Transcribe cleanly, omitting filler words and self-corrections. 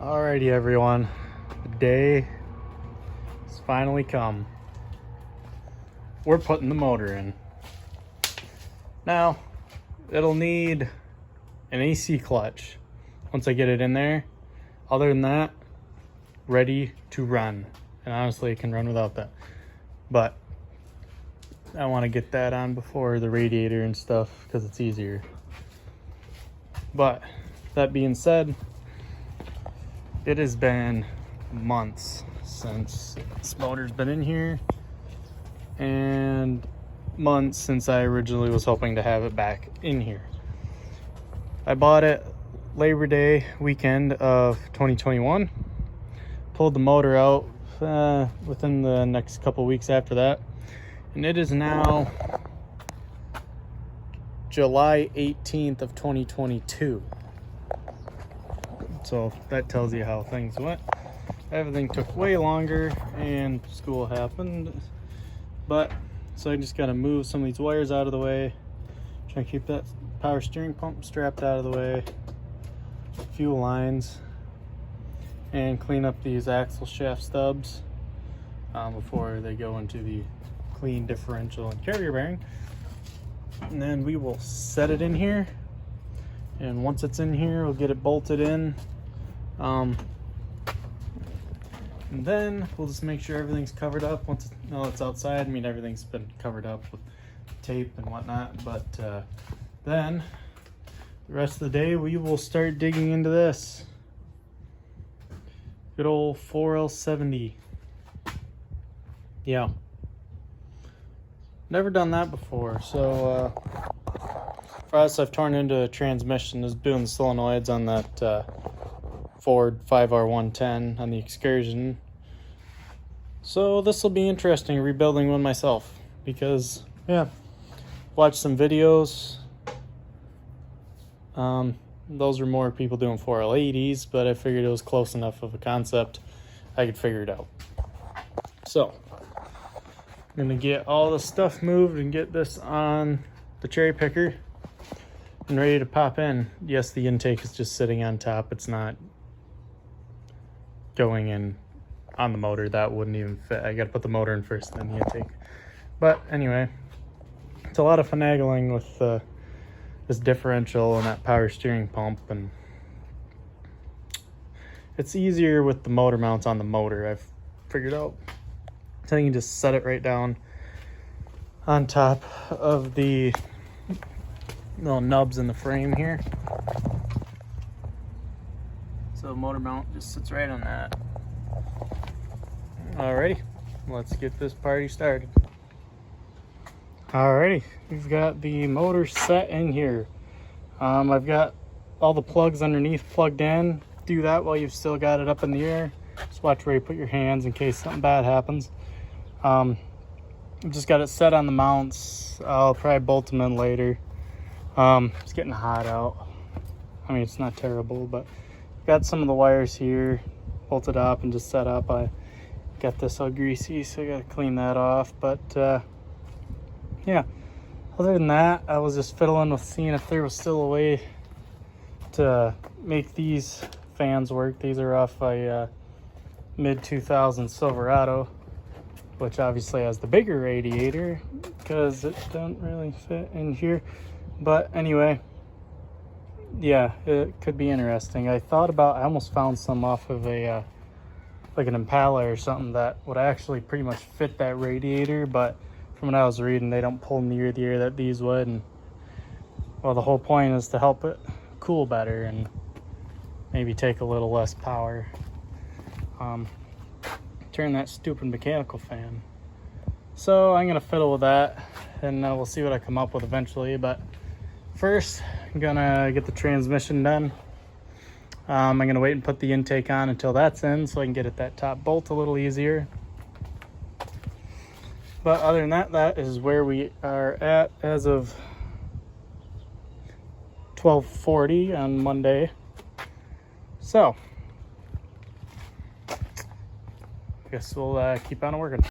Alrighty everyone, the day has finally come. We're putting the motor in. Now, it'll need an AC clutch once I get it in there. Other than that, ready to run. And honestly, it can run without that. But I want to get that on before the radiator and stuff because it's easier. But that being said, it has been months since this motor's been in here, and months since I originally was hoping to have it back in here. I bought it Labor Day weekend of 2021, pulled the motor out within the next couple weeks after that, and it is now July 18th of 2022. So that tells you how things went. Everything took way longer and school happened. But so I just gotta move some of these wires out of the way. Try to keep that power steering pump strapped out of the way. Fuel lines. And clean up these axle shaft stubs before they go into the clean differential and carrier bearing. And then we will set it in here. And once it's in here, we'll get it bolted in. And then we'll just make sure everything's covered up once it's outside. I mean, everything's been covered up with tape and whatnot, but then the rest of the day we will start digging into this good old 4L70. Yeah, never done that before. So for us, I've torn into a transmission. Is doing the solenoids on that Ford 5R110 on the Excursion. So this will be interesting, rebuilding one myself, because yeah, watched some videos. Those are more people doing 4L80s, but I figured it was close enough of a concept I could figure it out. So I'm gonna get all the stuff moved and get this on the cherry picker and ready to pop in. Yes, the intake is just sitting on top. It's not going in on the motor. That wouldn't even fit. I gotta put the motor in first and then the intake. But anyway, it's a lot of finagling with this differential and that power steering pump, and it's easier with the motor mounts on the motor, I've figured out. So you can just set it right down on top of the little nubs in the frame here. So motor mount just sits right on that. Alrighty, let's get this party started. Alrighty, we've got the motor set in here. I've got all the plugs underneath plugged in. Do that while you've still got it up in the air. Just watch where you put your hands in case something bad happens. I've just got it set on the mounts. I'll probably bolt them in later. It's getting hot out. I mean, it's not terrible, but got some of the wires here bolted up and just set up. I got this all greasy, so I gotta clean that off. But yeah, other than that, I was just fiddling with seeing if there was still a way to make these fans work. These are off a mid-2000 Silverado, which obviously has the bigger radiator because it don't really fit in here. But anyway, yeah, it could be interesting. I almost found some off of a like an Impala or something that would actually pretty much fit that radiator, but from what I was reading, they don't pull near the air that these would. And well, the whole point is to help it cool better and maybe take a little less power. Turn that stupid mechanical fan. So I'm gonna fiddle with that, and we'll see what I come up with eventually. But first, I'm gonna get the transmission done. I'm gonna wait and put the intake on until that's in, so I can get at that top bolt a little easier. But other than that, that is where we are at as of 12:40 on Monday. So I guess we'll keep on working.